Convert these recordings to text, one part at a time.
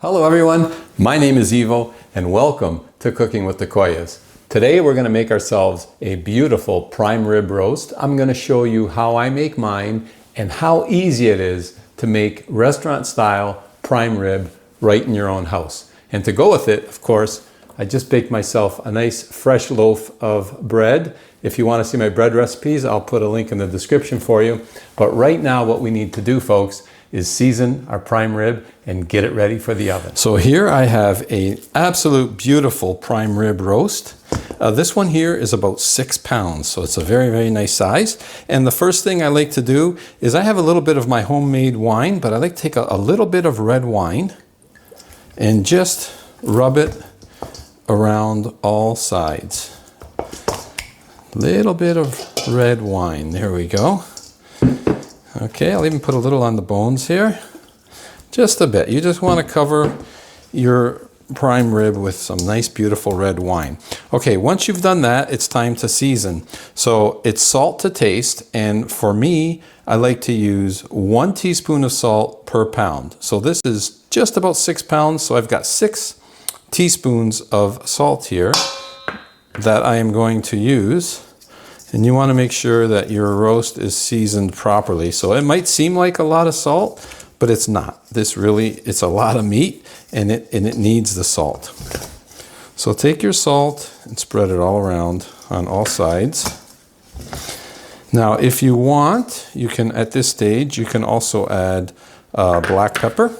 Hello everyone, my name is EVOO and welcome to Cooking with the Koyas. Today we're going to make ourselves a beautiful prime rib roast. I'm going to show you how I make mine and how easy it is to make restaurant style prime rib right in your own house. And to go with it, of course, I just baked myself a nice fresh loaf of bread. If you want to see my bread recipes, I'll put a link in the description for you. But right now what we need to do, folks, is season our prime rib and get it ready for the oven. So here I have an absolute beautiful prime rib roast. This one here is about 6 pounds, so it's a very, very nice size. And the first thing I like to do is I have a little bit of my homemade wine, but I like to take a little bit of red wine and just rub it around all sides. Little bit of red wine, there we go. Okay, I'll even put a little on the bones here. Just a bit. You just want to cover your prime rib with some nice, beautiful red wine. Okay, once you've done that, it's time to season. So it's salt to taste, and for me, I like to use 1 teaspoon of salt per pound. So this is just about 6 pounds, so I've got 6 teaspoons of salt here that I am going to use. And you want to make sure that your roast is seasoned properly. So it might seem like a lot of salt, but it's not. It's a lot of meat and it needs the salt. So take your salt and spread it all around on all sides. Now, if you want, you can, at this stage, you can also add black pepper.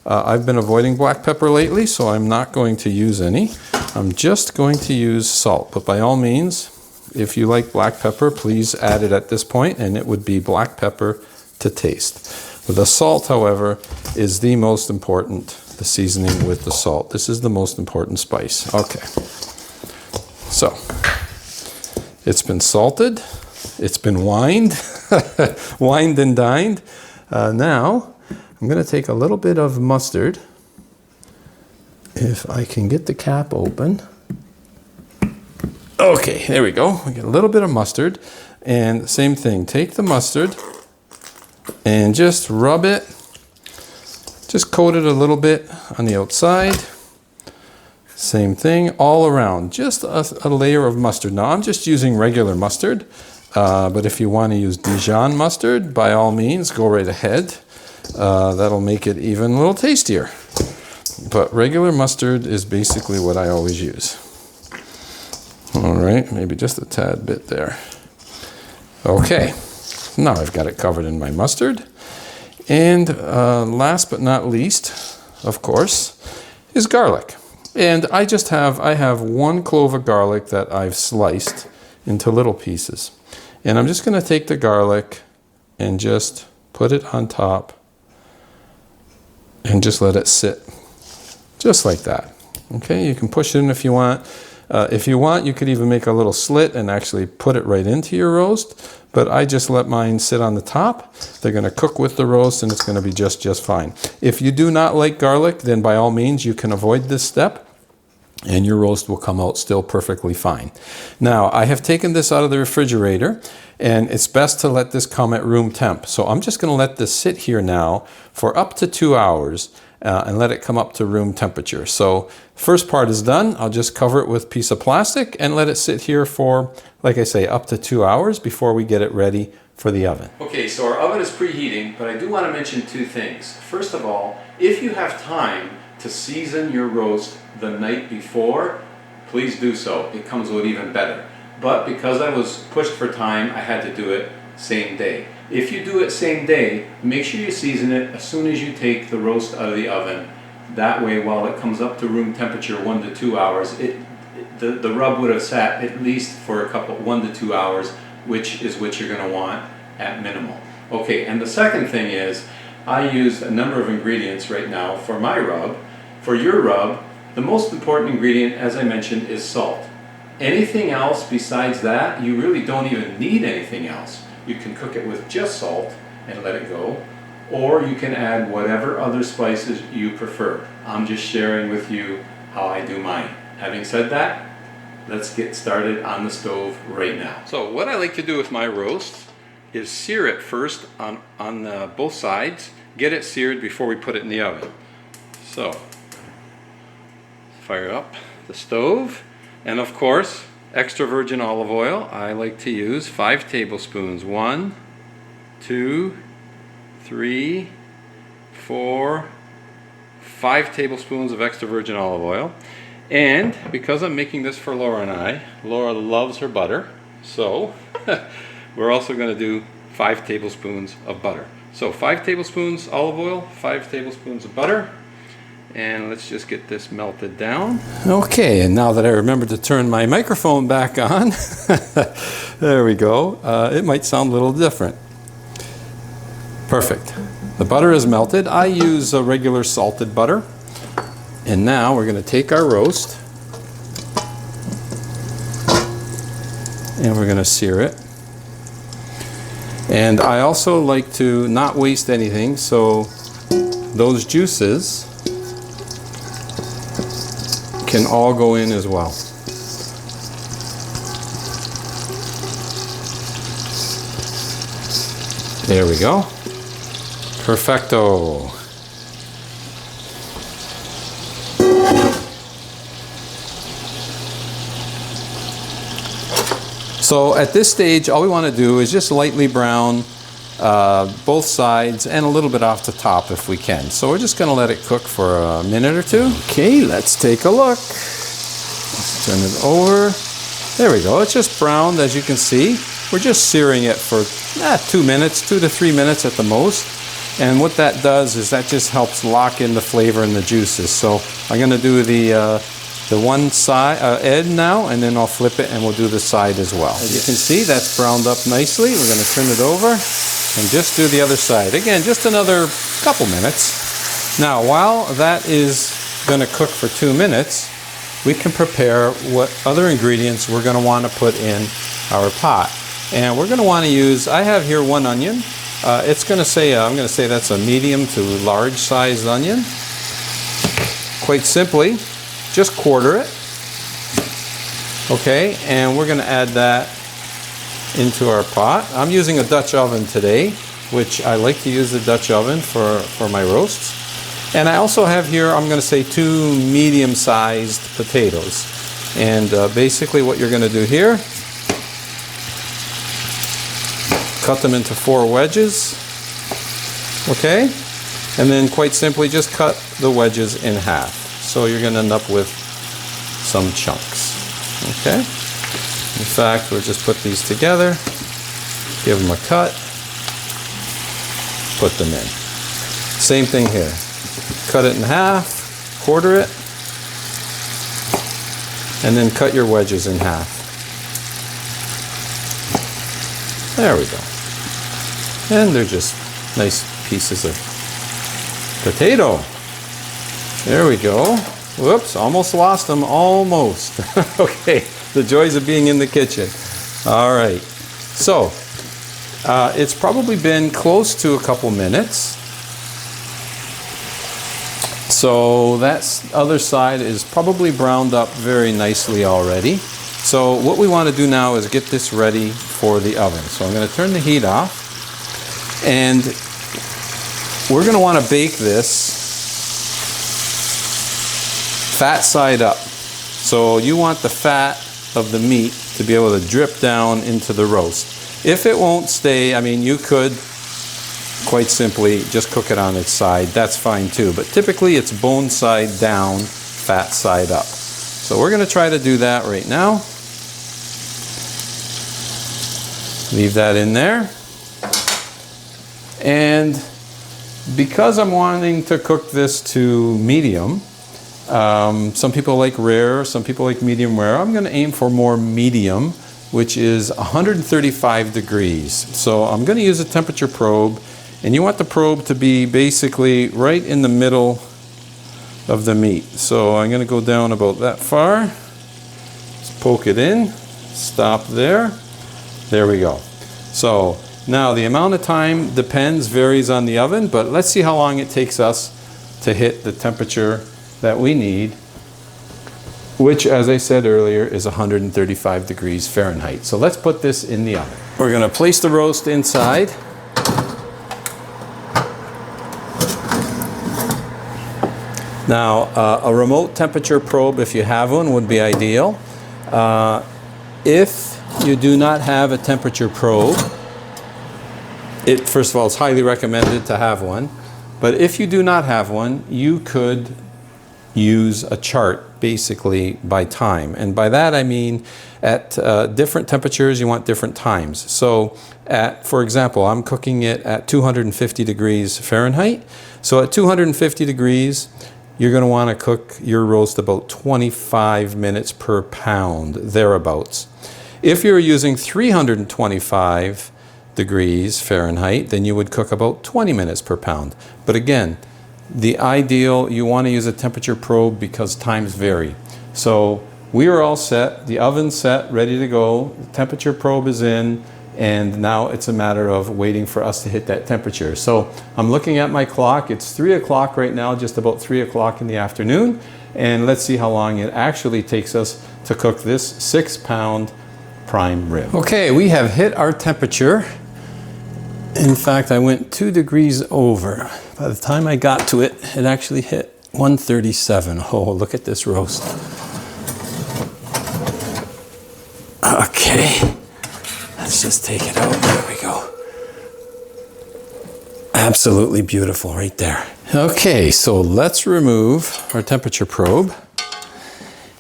I've been avoiding black pepper lately, so I'm not going to use any. I'm just going to use salt, but by all means, if you like black pepper, please add it at this point, and it would be black pepper to taste. The salt, however, is the most important, the seasoning with the salt. This is the most important spice. Okay. So, it's been salted, it's been wined, wined and dined. Now, I'm going to take a little bit of mustard. If I can get the cap open. Okay, there we go. We get a little bit of mustard, and same thing. Take the mustard and just rub it. Just coat it a little bit on the outside. Same thing all around. Just a layer of mustard. Now I'm just using regular mustard, but if you want to use Dijon mustard, by all means, go right ahead. That'll make it even a little tastier. But regular mustard is basically what I always use. All right, maybe just a tad bit there. Okay, now I've got it covered in my mustard. And last but not least, of course, is garlic. And I have 1 clove of garlic that I've sliced into little pieces. And I'm just going to take the garlic and just put it on top and just let it sit. Just like that. Okay, you can push it in if you want. If you want, you could even make a little slit and actually put it right into your roast, but I just let mine sit on the top. They're going to cook with the roast and it's going to be just fine. If you do not like garlic, then by all means you can avoid this step and your roast will come out still perfectly fine. Now, I have taken this out of the refrigerator and it's best to let this come at room temp. So I'm just going to let this sit here now for up to 2 hours. And let it come up to room temperature. So first part is done. I'll just cover it with a piece of plastic and let it sit here for, like I say, up to 2 hours before we get it ready for the oven. Okay, so our oven is preheating, but I do want to mention 2 things. First of all, if you have time to season your roast the night before, please do so. It comes out even better. But because I was pushed for time, I had to do it same day. If you do it same day, make sure you season it as soon as you take the roast out of the oven. That way, while it comes up to room temperature 1 to 2 hours, the rub would have sat at least for 1 to 2 hours, which is what you're going to want at minimal. Okay, and the second thing is, I used a number of ingredients right now for my rub. For your rub, the most important ingredient, as I mentioned, is salt. Anything else besides that, you really don't even need anything else. You can cook it with just salt and let it go, or you can add whatever other spices you prefer. I'm just sharing with you how I do mine. Having said that, let's get started on the stove right now. So what I like to do with my roast is sear it first on both sides, get it seared before we put it in the oven. So Fire up the stove, and of course, extra virgin olive oil. I like to use 5 tablespoons. 1, 2, 3, 4, 5 tablespoons of extra virgin olive oil. And because I'm making this for Laura and I, Laura loves her butter, so we're also going to do 5 tablespoons of butter. So 5 tablespoons olive oil, 5 tablespoons of butter. And let's just get this melted down. Okay, and now that I remember to turn my microphone back on, there we go. It might sound a little different. Perfect. The butter is melted. I use a regular salted butter. And now we're going to take our roast and we're going to sear it. And I also like to not waste anything, so those juices can all go in as well. There we go. Perfecto. So at this stage, all we want to do is just lightly brown both sides and a little bit off the top if we can. So we're just going to let it cook for a minute or two. Okay, let's take a look. Let's turn it over. There we go. It's just browned, as you can see. We're just searing it for 2 minutes, 2 to 3 minutes at the most. And what that does is that just helps lock in the flavor and the juices. So I'm going to do the one side edge now, and then I'll flip it and we'll do the side as well. As you can see, that's browned up nicely. We're going to turn it over and just do the other side. Again, just another couple minutes. Now, while that is going to cook for 2 minutes, we can prepare what other ingredients we're going to want to put in our pot. And we're going to want to use, I have here 1 onion. It's going to say, I'm going to say that's a medium to large sized onion. Quite simply, just quarter it. Okay, and we're going to add that into our pot. I'm using a Dutch oven today, which I like to use the Dutch oven for my roasts. And I also have here, I'm going to say 2 medium-sized potatoes. And basically what you're going to do here, cut them into 4 wedges. Okay, and then quite simply just cut the wedges in half. So you're going to end up with some chunks. Okay? In fact, we'll just put these together, give them a cut, put them in. Same thing here. Cut it in half, quarter it, and then cut your wedges in half. There we go. And they're just nice pieces of potato. There we go. Whoops, almost lost them, almost. Okay, the joys of being in the kitchen. All right, so it's probably been close to a couple minutes. So that other side is probably browned up very nicely already. So what we want to do now is get this ready for the oven. So I'm going to turn the heat off, and we're going to want to bake this fat side up. So you want the fat of the meat to be able to drip down into the roast. If it won't stay, I mean, you could quite simply just cook it on its side. That's fine too. But typically it's bone side down, fat side up. So we're going to try to do that right now. Leave that in there. And because I'm wanting to cook this to medium, some people like rare, some people like medium rare. I'm going to aim for more medium, which is 135 degrees. So I'm going to use a temperature probe, and you want the probe to be basically right in the middle of the meat. So I'm going to go down about that far. Just poke it in, stop there. There we go. So now the amount of time depends, varies on the oven, but let's see how long it takes us to hit the temperature that we need, which, as I said earlier, is 135 degrees Fahrenheit. So let's put this in the oven. We're going to place the roast inside. Now, a remote temperature probe, if you have one, would be ideal. If you do not have a temperature probe, first of all, it's highly recommended to have one. But if you do not have one, you could use a chart basically by time. And by that I mean at different temperatures you want different times. So for example, I'm cooking it at 250 degrees Fahrenheit. So at 250 degrees, you're going to want to cook your roast about 25 minutes per pound, thereabouts. If you're using 325 degrees Fahrenheit, then you would cook about 20 minutes per pound. But again, the ideal, you want to use a temperature probe because times vary. So we are all set, the oven's set, ready to go, the temperature probe is in, and now it's a matter of waiting for us to hit that temperature. So I'm looking at my clock, it's 3 o'clock right now, just about 3 o'clock in the afternoon, and let's see how long it actually takes us to cook this 6-pound prime rib. Okay, we have hit our temperature. In fact, I went 2 degrees over. By the time I got to it, it actually hit 137. Oh, look at this roast. Okay, let's just take it out. There we go. Absolutely beautiful right there. Okay, so let's remove our temperature probe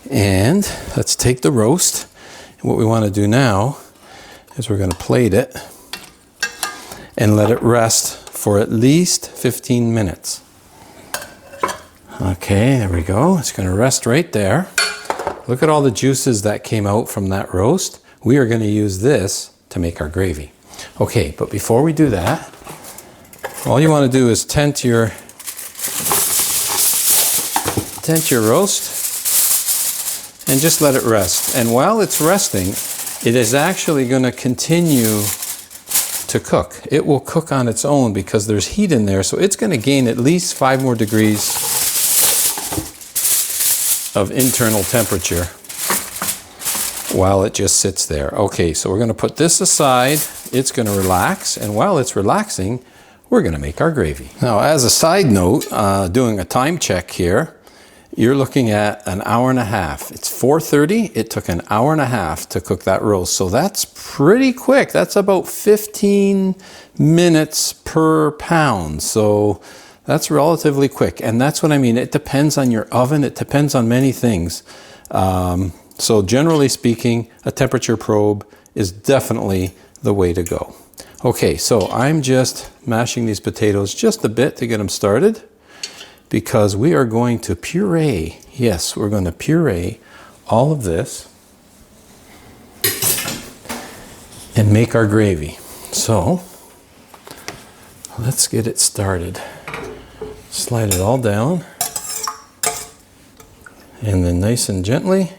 and let's take the roast. And what we want to do now is we're going to plate it and let it rest for at least 15 minutes. Okay, there we go. It's going to rest right there. Look at all the juices that came out from that roast. We are going to use this to make our gravy. Okay, but before we do that, all you want to do is tent your roast and just let it rest. And while it's resting, it is actually going to continue to cook. It will cook on its own because there's heat in there, so it's going to gain at least 5 more degrees of internal temperature while it just sits there. Okay, so we're going to put this aside. It's going to relax, and while it's relaxing, we're going to make our gravy. Now, as a side note, doing a time check here, you're looking at an hour and a half. It's 4:30. It took an hour and a half to cook that roast. So that's pretty quick. That's about 15 minutes per pound. So that's relatively quick. And that's what I mean. It depends on your oven. It depends on many things. So generally speaking, a temperature probe is definitely the way to go. Okay, so I'm just mashing these potatoes just a bit to get them started, because we are going to puree. Yes, we're going to puree all of this and make our gravy. So let's get it started. Slide it all down and then nice and gently.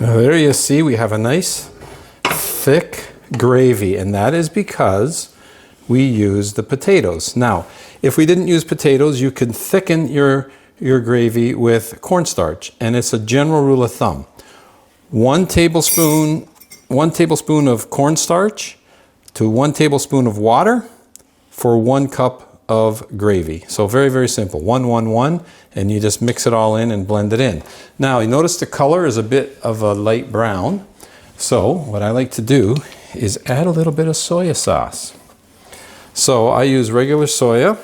Now there you see we have a nice thick gravy, and that is because we use the potatoes. Now, if we didn't use potatoes, you could thicken your gravy with cornstarch, and it's a general rule of thumb. 1 tablespoon of cornstarch to 1 tablespoon of water for 1 cup of gravy. So very, very simple. 1, 1, 1, and you just mix it all in and blend it in. Now, you notice the color is a bit of a light brown. So what I like to do is add a little bit of soya sauce. So I use regular soya,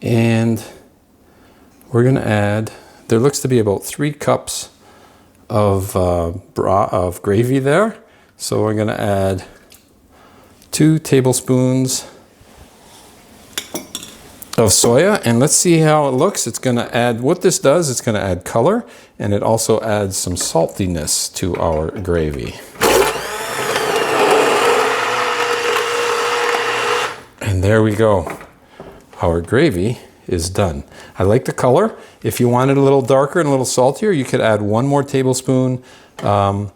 and we're going to add, there looks to be about 3 cups of gravy there. So we're going to add 2 tablespoons of soya, and let's see how it looks. It's going to add, what this does, it's going to add color, and it also adds some saltiness to our gravy. And there we go. Our gravy is done. I like the color. If you want it a little darker and a little saltier, you could add 1 more tablespoon of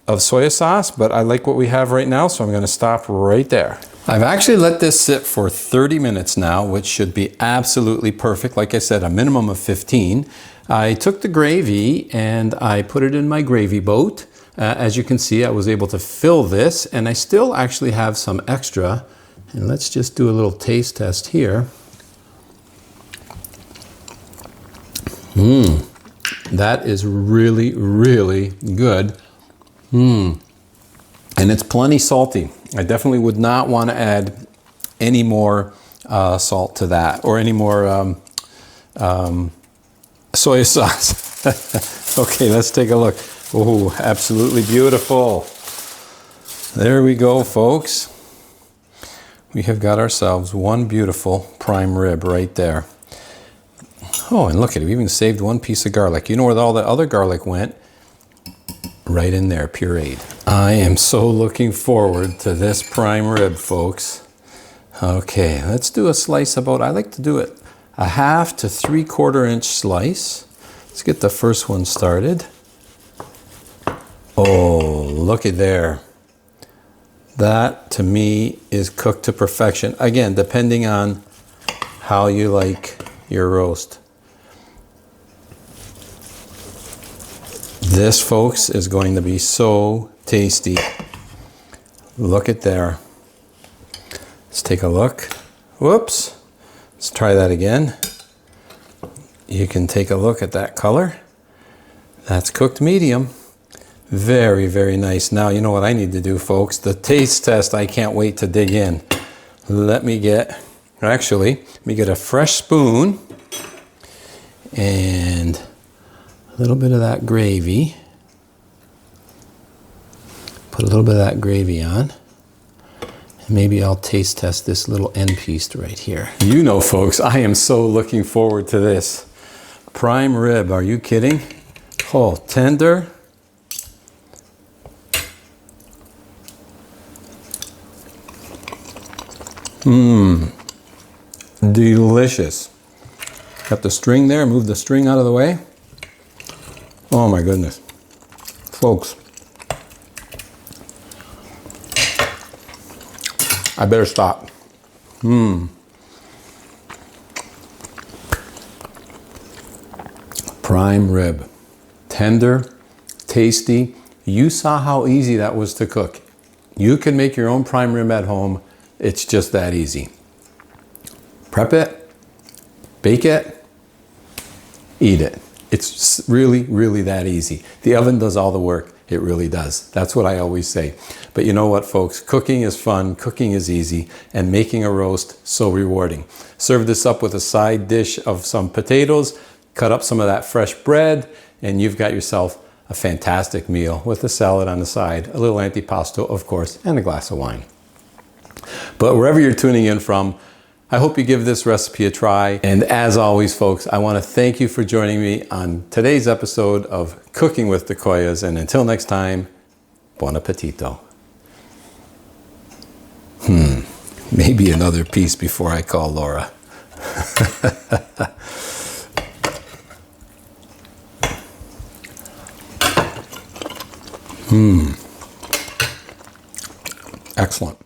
soya sauce, but I like what we have right now, so I'm going to stop right there. I've actually let this sit for 30 minutes now, which should be absolutely perfect. Like I said, a minimum of 15. I took the gravy and I put it in my gravy boat. As you can see, I was able to fill this, and I still actually have some extra. And let's just do a little taste test here. That is really, really good. And it's plenty salty. I definitely would not want to add any more salt to that, or any more soy sauce. Okay, let's take a look. Oh, absolutely beautiful. There we go, folks. We have got ourselves one beautiful prime rib right there. Oh, and look at it, we even saved one piece of garlic. You know where all the other garlic went? Right in there, pureed. I am so looking forward to this prime rib, folks. Okay, let's do a slice about, I like to do it a 1/2 to 3/4 inch slice. Let's get the first one started. Oh, look at there. That, to me, is cooked to perfection. Again, depending on how you like your roast. This, folks, is going to be so tasty. Look at there. Let's take a look. Whoops. Let's try that again. You can take a look at that color. That's cooked medium. Very, very nice. Now, you know what I need to do, folks? The taste test, I can't wait to dig in. Let me get a fresh spoon and a little bit of that gravy. Put a little bit of that gravy on. And maybe I'll taste test this little end piece right here. You know, folks, I am so looking forward to this. Prime rib, are you kidding? Oh, tender. Delicious. Got the string there, move the string out of the way. Oh my goodness. Folks, I better stop. Prime rib. Tender, tasty. You saw how easy that was to cook. You can make your own prime rib at home. It's just that easy. Prep it, bake it, eat it. It's really, really that easy. The oven does all the work. It really does. That's what I always say. But you know what, folks? Cooking is fun, cooking is easy, and making a roast so rewarding. Serve this up with a side dish of some potatoes, cut up some of that fresh bread, and you've got yourself a fantastic meal with a salad on the side, a little antipasto, of course, and a glass of wine. But wherever you're tuning in from, I hope you give this recipe a try. And as always, folks, I want to thank you for joining me on today's episode of Cooking with the Koyas. And until next time, buon appetito. Maybe another piece before I call Laura. Excellent.